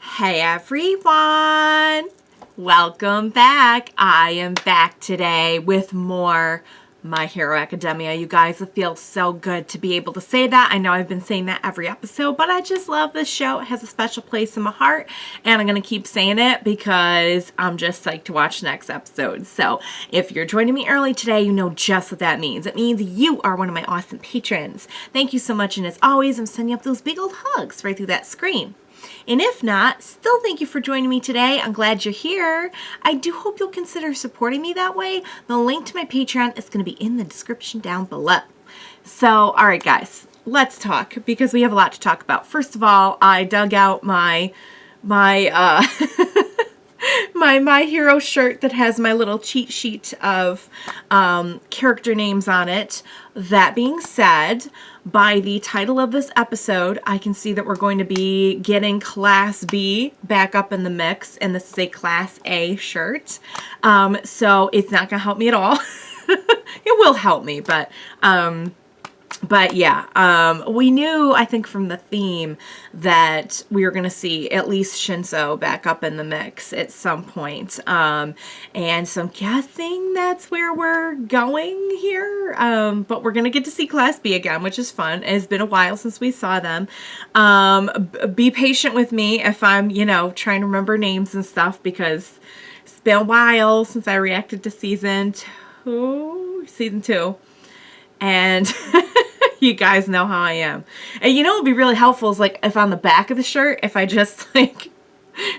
Hey everyone! Welcome back. I am back today with more My Hero Academia. You guys, it feels so good to be able to say that. I know I've been saying that every episode, but I just love this show. It has a special place in my heart, and I'm going to keep saying it because I'm just psyched to watch the next episode. So if you're joining me early today, you know just what that means. It means you are one of my awesome patrons. Thank you so much, and as always, I'm sending up those big old hugs right through that screen. And if not, still thank you for joining me today. I'm glad you're here. I do hope you'll consider supporting me that way. The link to my Patreon is going to be in the description down below. So, all right, guys, let's talk because we have a lot to talk about. First of all, I dug out my My Hero shirt that has my little cheat sheet of character names on it. That being said, by the title of this episode, I can see that we're going to be getting Class B back up in the mix, and this is a Class A shirt. So it's not going to help me at all. It will help me, but yeah, we knew, I think, from the theme that we were going to see at least Shinso back up in the mix at some point. And so I'm guessing that's where we're going here. But we're going to get to see Class B again, which is fun. It's been a while since we saw them. Be patient with me if I'm, trying to remember names and stuff because it's been a while since I reacted to season 2. And you guys know how I am. And what would be really helpful is like if on the back of the shirt, if I just like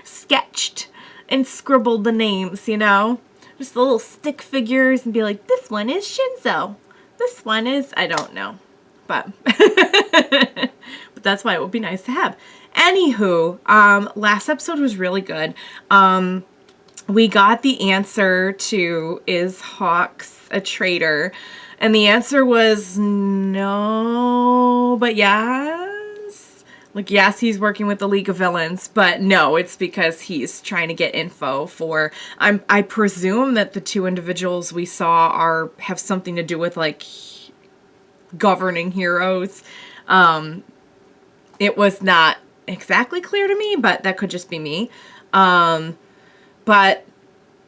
sketched and scribbled the names, just the little stick figures and be like, this one is Shinso. This one is, I don't know. But, but that's why it would be nice to have. Anywho, last episode was really good. We got the answer to, is Hawks a traitor? And the answer was no, but yes. Like, yes, he's working with the League of Villains, but no, it's because he's trying to get info for, I presume that the two individuals we saw have something to do with, like, governing heroes. It was not exactly clear to me, but that could just be me. But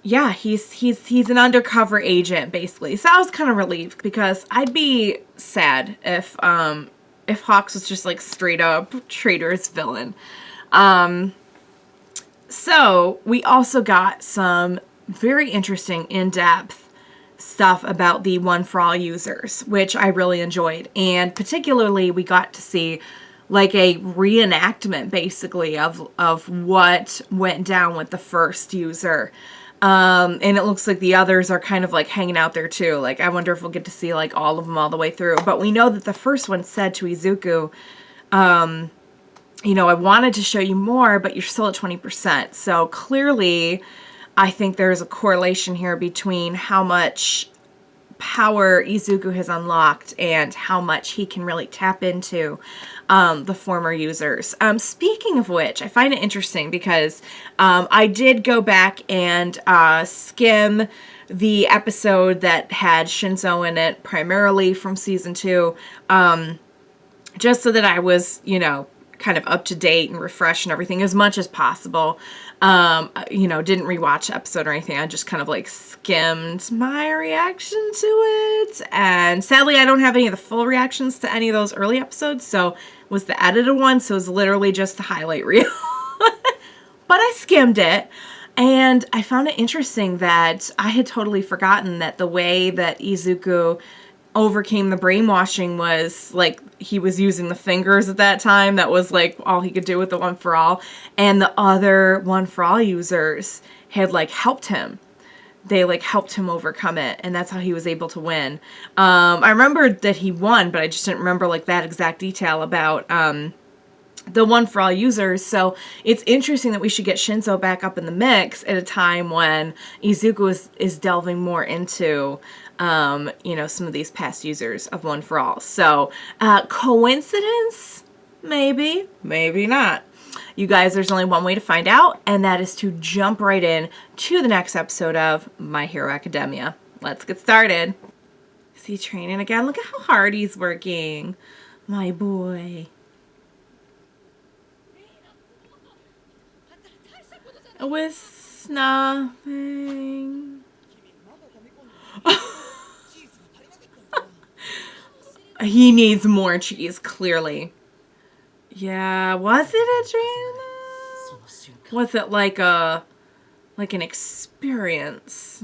yeah, he's an undercover agent, basically. So I was kind of relieved because I'd be sad if Hawks was just like straight up traitorous villain. So we also got some very interesting in-depth stuff about the One for All users, which I really enjoyed. And particularly we got to see like a reenactment basically of what went down with the first user. And it looks like the others are kind of like hanging out there too. Like, I wonder if we'll get to see like all of them all the way through. But we know that the first one said to Izuku, I wanted to show you more, but you're still at 20%. So clearly, I think there's a correlation here between how much power Izuku has unlocked and how much he can really tap into the former users. Speaking of which, I find it interesting because I did go back and skim the episode that had Shinso in it, primarily from season 2, just so that I was, kind of up to date and refreshed and everything as much as possible. Didn't rewatch the episode or anything. I just kind of like skimmed my reaction to it. And sadly, I don't have any of the full reactions to any of those early episodes. So it was the edited one. So it was literally just the highlight reel. But I skimmed it. And I found it interesting that I had totally forgotten that the way that Izuku overcame the brainwashing was like he was using the fingers at that time. That was like all he could do with the One for All, and the other One for All users had like helped him. They like helped him overcome it, and that's how he was able to win. I remembered that he won, but I just didn't remember like that exact detail about the One for All users. So it's interesting that we should get Shinso back up in the mix at a time when Izuku is delving more into some of these past users of One for All. So, coincidence? Maybe, maybe not. You guys, there's only one way to find out, and that is to jump right in to the next episode of My Hero Academia. Let's get started. Is he training again? Look at how hard he's working. My boy. With nothing. He needs more cheese, clearly. Yeah, was it adrenaline? Was it like an experience?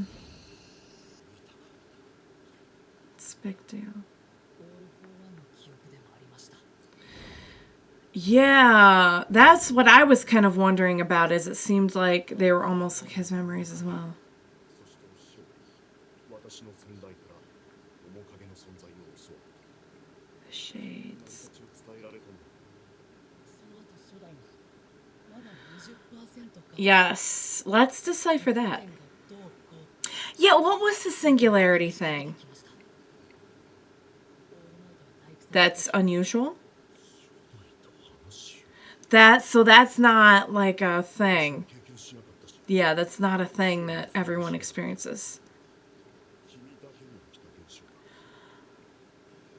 It's a big deal. Yeah, that's what I was kind of wondering about, is it seemed like they were almost like his memories as well. The shades. Yes, let's decipher that. Yeah, what was the singularity thing? That's unusual? So that's not like a thing. Yeah, that's not a thing that everyone experiences.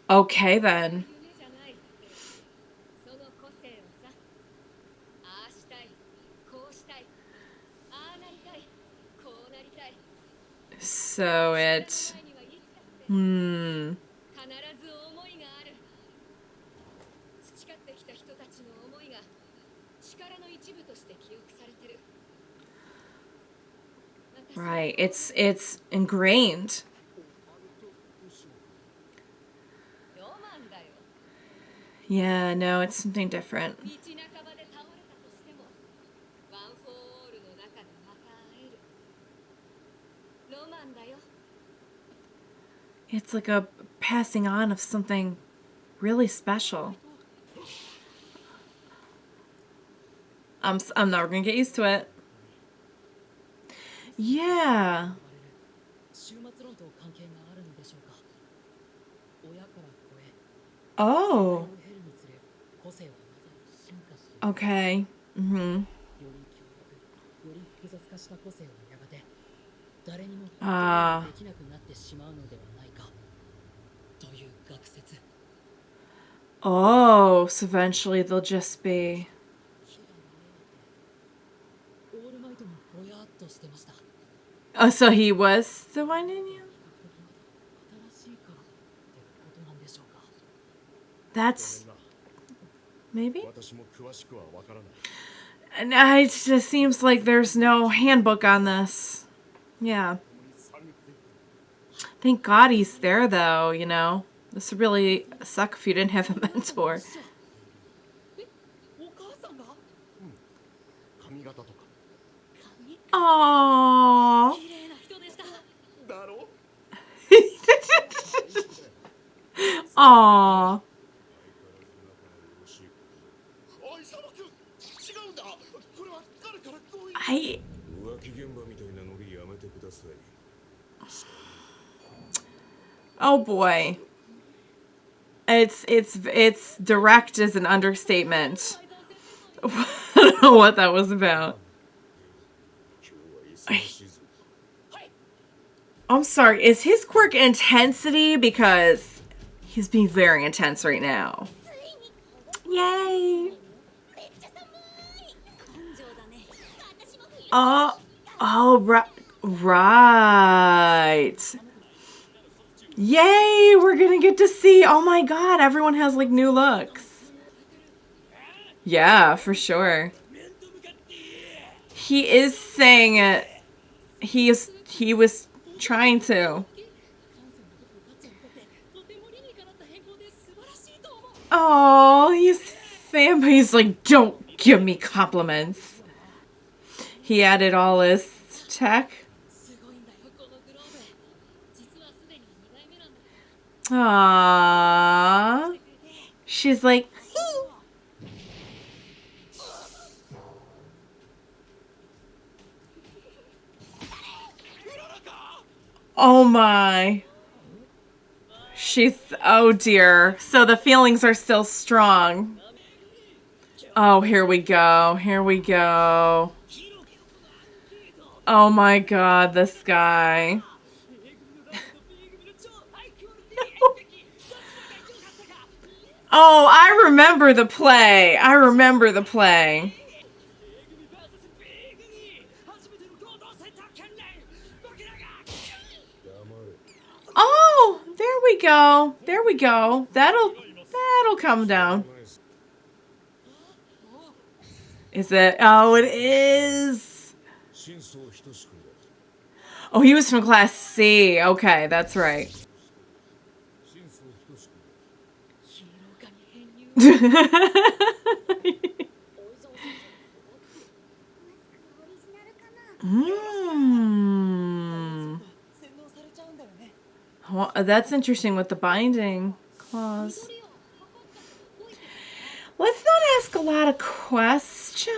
Okay, then. So it... Right, it's ingrained. Yeah, no, it's something different. It's like a passing on of something really special. I'm never gonna get used to it. Yeah. Oh. Okay. Oh, so eventually they'll just be... Oh, so he was the one in you? That's... Maybe? And it just seems like there's no handbook on this. Yeah. Thank God he's there, though, you know? This would really suck if you didn't have a mentor. Aww. Aww. Oh boy. It's direct as an understatement. I don't know what that was about. I'm sorry, is his quirk intensity? Because he's being very intense right now. Yay! Right. Yay! We're gonna get to see. Oh my God! Everyone has like new looks. Yeah, for sure. He is saying it. He was trying to. Oh, he's like, don't give me compliments. He added all his tech. Aww. She's like, oh my. Oh dear. So the feelings are still strong. Oh, here we go. Here we go. Oh my God, this guy. Oh, I remember the play. we go. There we go. That'll come down. Is it? Oh, it is. Oh, he was from Class C. Okay, that's right. Well, that's interesting with the binding clause. Let's not ask a lot of questions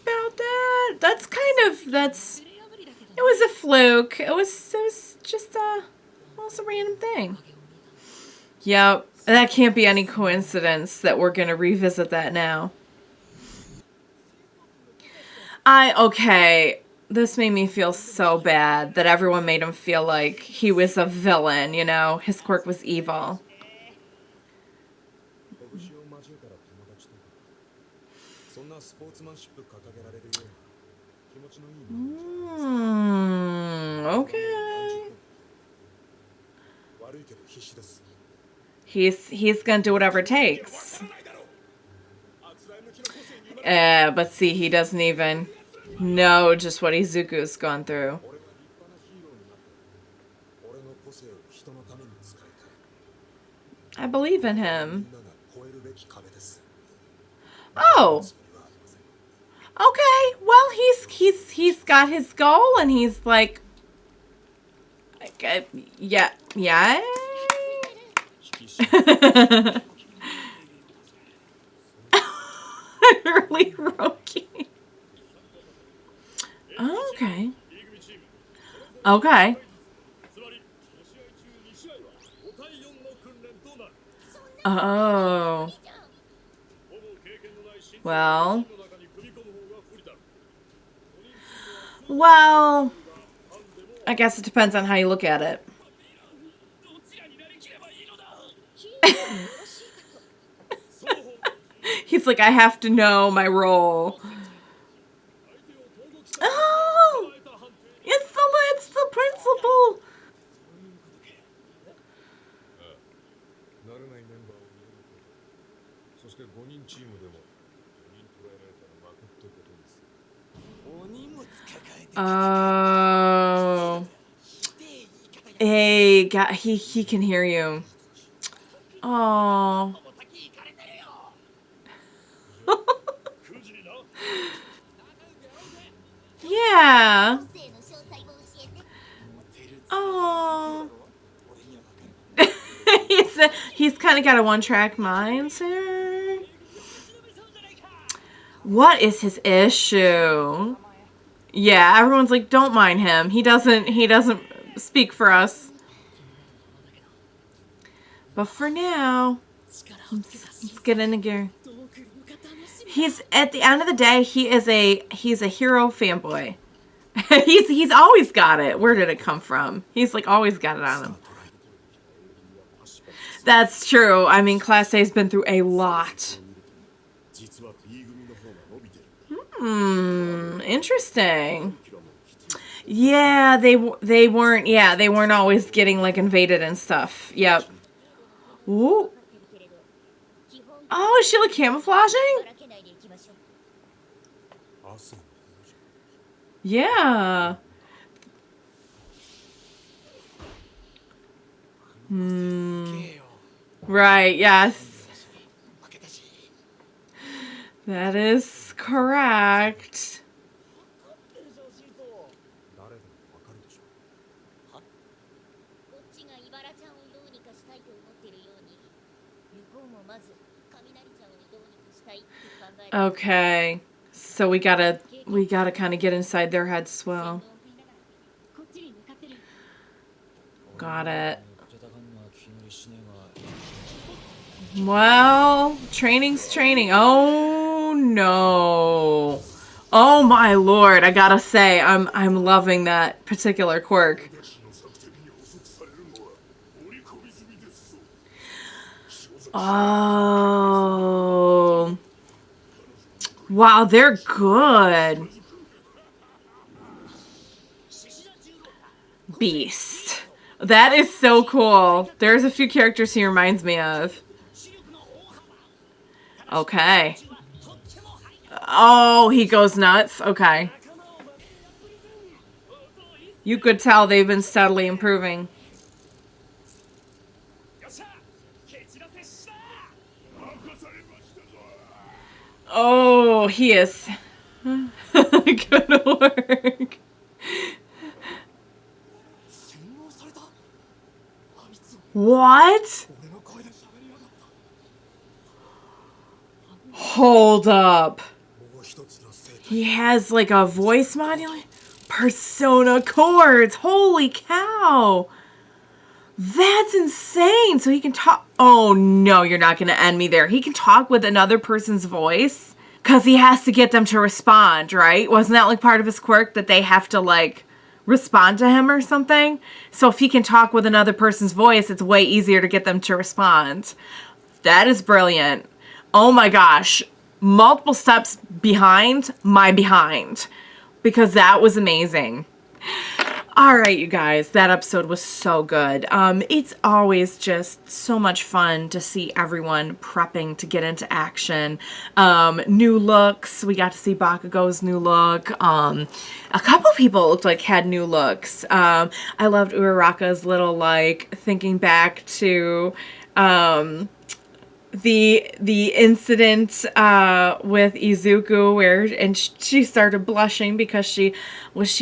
about that. It was a fluke. It was just it was a random thing. Yep, that can't be any coincidence that we're gonna revisit that now. Okay, this made me feel so bad that everyone made him feel like he was a villain, you know? His quirk was evil. Okay. He's gonna do whatever it takes. But see, he doesn't even know just what Izuku's gone through. I believe in him. Oh. Okay. Well, he's got his goal, and he's like, yeah. Early Roki. Okay. Okay. Oh. Well, I guess it depends on how you look at it. He's like, I have to know my role. Oh! It's the principal! Oh. Hey, God, he can hear you. Oh. Yeah. Oh. he's kind of got a one-track mind, sir. What is his issue? Yeah, everyone's like, don't mind him. He doesn't speak for us. But for now, let's get into gear. He's at the end of the day, he's a hero fanboy. he's always got it. Where did it come from? He's like always got it on him. That's true. I mean, Class A's been through a lot. Interesting. Yeah, they weren't always getting like invaded and stuff. Yep. Ooh. Oh, is she like camouflaging? Yeah. Right, yes. That is correct. Okay. So we gotta kind of get inside their heads as well. Got it. Well, training's training. Oh no. Oh my lord, I gotta say, I'm loving that particular quirk. Oh. Wow, they're good. Beast. That is so cool. There's a few characters he reminds me of. Okay. Oh, he goes nuts. Okay. You could tell they've been steadily improving. Oh, he is. Good work. What? Hold up. He has like a voice modulator. Persona chords. Holy cow. That's insane. So he can talk. Oh no, you're not going to end me there. He can talk with another person's voice because he has to get them to respond, right? Wasn't that like part of his quirk that they have to like respond to him or something? So if he can talk with another person's voice, it's way easier to get them to respond. That is brilliant. Oh my gosh. Multiple steps behind my behind because that was amazing. All right, you guys, that episode was so good. It's always just so much fun to see everyone prepping to get into action. New looks. We got to see Bakugo's new look. A couple people looked like had new looks. I loved Uraraka's little like thinking back to the incident with Izuku where she started blushing because she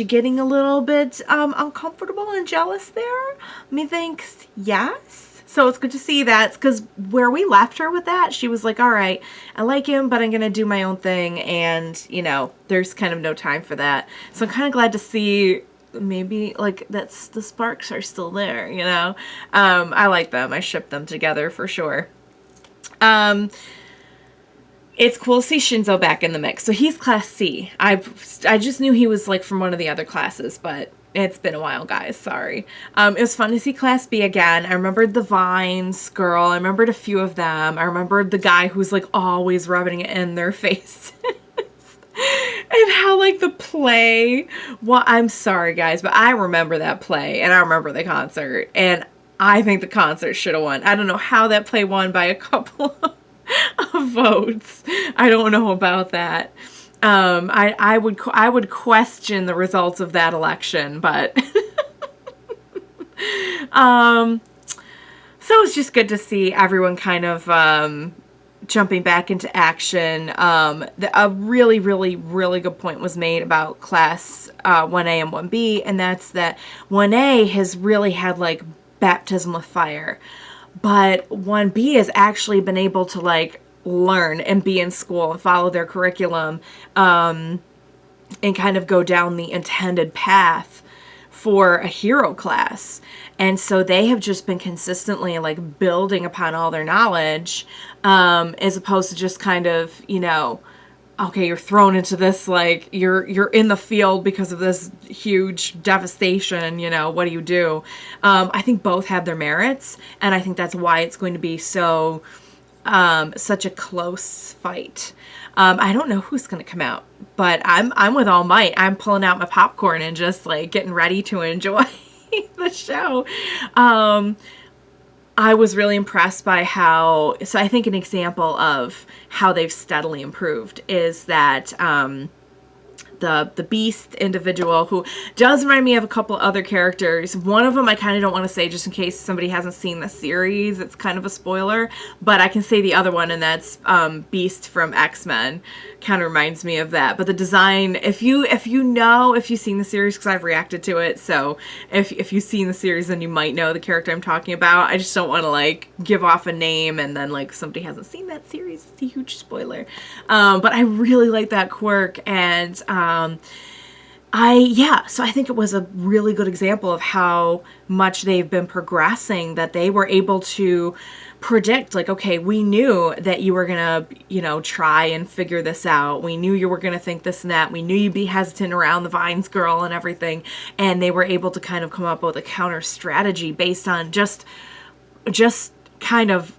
getting a little bit uncomfortable and jealous there. Methinks yes. So it's good to see that because where we left her with that, she was like, all right, I like him, but I'm going to do my own thing. And, you know, there's kind of no time for that. So I'm kind of glad to see maybe like that's the sparks are still there, you know. I like them. I ship them together for sure. It's cool to see Shinso back in the mix. So he's Class C. I just knew he was like from one of the other classes, but it's been a while, guys. Sorry. It was fun to see Class B again. I remembered the Vines girl. I remembered a few of them. I remembered the guy who's like always rubbing it in their face. And how like the play, well, I'm sorry guys, but I remember that play and I remember the concert and I think the concert should have won. I don't know how that play won by a couple of votes. I don't know about that. I would question the results of that election, but so it's just good to see everyone kind of jumping back into action. A really, really, really good point was made about Class 1A and 1B, and that's that 1A has really had like baptism with fire, but 1B has actually been able to like learn and be in school and follow their curriculum and kind of go down the intended path for a hero class. And so they have just been consistently like building upon all their knowledge as opposed to just kind of, you know, okay, you're thrown into this, like, you're in the field because of this huge devastation, you know, what do you do? I think both have their merits, and I think that's why it's going to be so, such a close fight. I don't know who's going to come out, but I'm with All Might. I'm pulling out my popcorn and just, like, getting ready to enjoy the show. I was really impressed by how, so I think an example of how they've steadily improved is that the Beast individual, who does remind me of a couple other characters. One of them I kind of don't want to say just in case somebody hasn't seen the series. It's kind of a spoiler, but I can say the other one, and that's Beast from X-Men. Kind of reminds me of that. But the design, if you've seen the series, because I've reacted to it, so if you've seen the series, then you might know the character I'm talking about. I just don't want to like give off a name and then like somebody hasn't seen that series. It's a huge spoiler. But I really like that quirk, and so I think it was a really good example of how much they've been progressing, that they were able to predict, like, okay, we knew that you were gonna, you know, try and figure this out. We knew you were gonna think this and that. We knew you'd be hesitant around the Vines girl and everything. And they were able to kind of come up with a counter strategy based on just kind of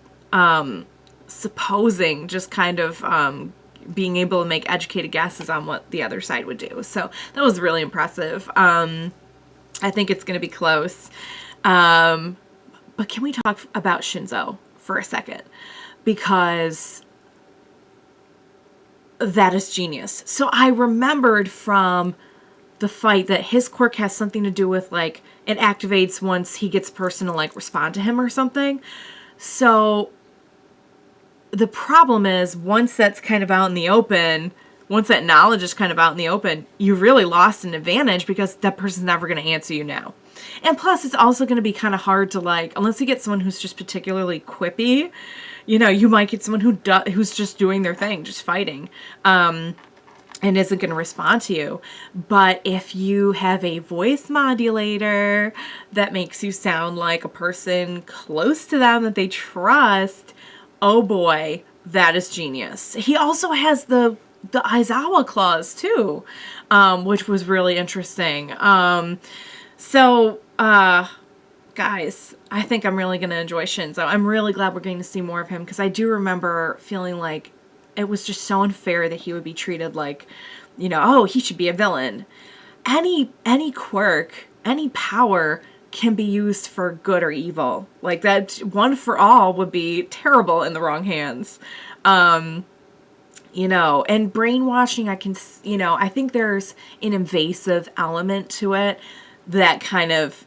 supposing, just kind of being able to make educated guesses on what the other side would do. So that was really impressive. I think it's going to be close. But can we talk about Shinso for a second? Because that is genius. So I remembered from the fight that his quirk has something to do with, like, it activates once he gets a person to, like, respond to him or something. So the problem is, once that's kind of out in the open, once that knowledge is kind of out in the open, you really lost an advantage because that person's never going to answer you now. And plus, it's also going to be kind of hard to, like, unless you get someone who's just particularly quippy, you might get someone who's just doing their thing, just fighting, and isn't going to respond to you. But if you have a voice modulator that makes you sound like a person close to them that they trust, oh boy, that is genius. He also has the Aizawa clause too, which was really interesting. Guys, I think I'm really going to enjoy Shinso. I'm really glad we're getting to see more of him, because I do remember feeling like it was just so unfair that he would be treated like, oh, he should be a villain. Any quirk, any power can be used for good or evil. Like, that one for all would be terrible in the wrong hands. And brainwashing, I think there's an invasive element to it that kind of,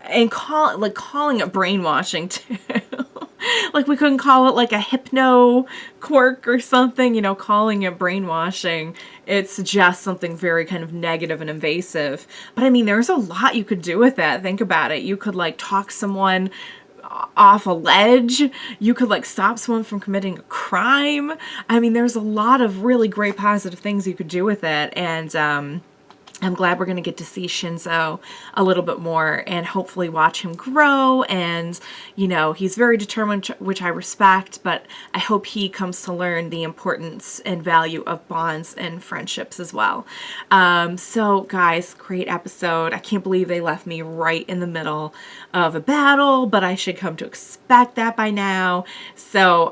and calling it brainwashing too. Like, we couldn't call it like a hypno quirk or something, calling it brainwashing. It suggests something very kind of negative and invasive. But I mean, there's a lot you could do with that. Think about it. You could, like, talk someone off a ledge. You could, like, stop someone from committing a crime. I mean, there's a lot of really great positive things you could do with it. And, I'm glad we're going to get to see Shinso a little bit more and hopefully watch him grow. And, he's very determined, which I respect, but I hope he comes to learn the importance and value of bonds and friendships as well. So guys, great episode. I can't believe they left me right in the middle of a battle, but I should come to expect that by now. So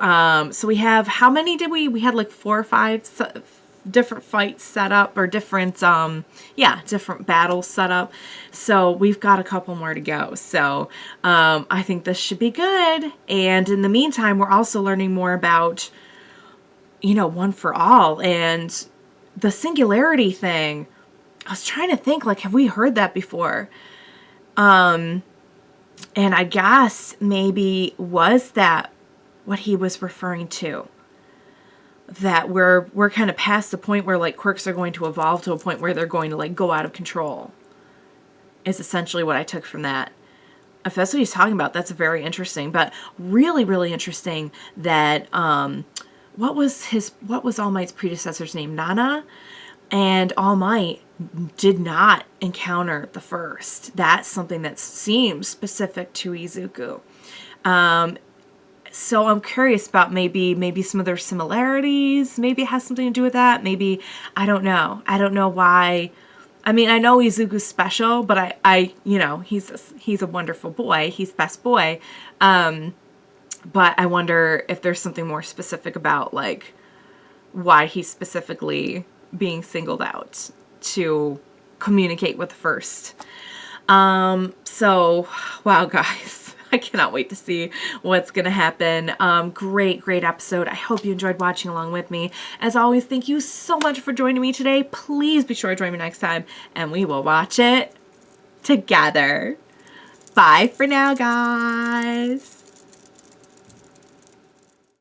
we have, how many did we had like 4 or 5 different fights set up, or different battles set up. So we've got a couple more to go. So I think this should be good. And in the meantime, we're also learning more about, One for All and the singularity thing. I was trying to think, like, have we heard that before? And I guess maybe was that what he was referring to? That we're kind of past the point where, like, quirks are going to evolve to a point where they're going to, like, go out of control, is essentially what I took from that. If that's what he's talking about, that's very interesting. But really, really interesting that, what was All Might's predecessor's name? Nana? And All Might did not encounter the first. That's something that seems specific to Izuku. So I'm curious about maybe some of their similarities. Maybe it has something to do with that. Maybe, I don't know. I don't know why. I mean, I know Izuku's special, but he's a wonderful boy. He's best boy. But I wonder if there's something more specific about, like, why he's specifically being singled out to communicate with the first. So, wow, guys. I cannot wait to see what's going to happen. Great episode. I hope you enjoyed watching along with me. As always, thank you so much for joining me today. Please be sure to join me next time, and we will watch it together. Bye for now, guys.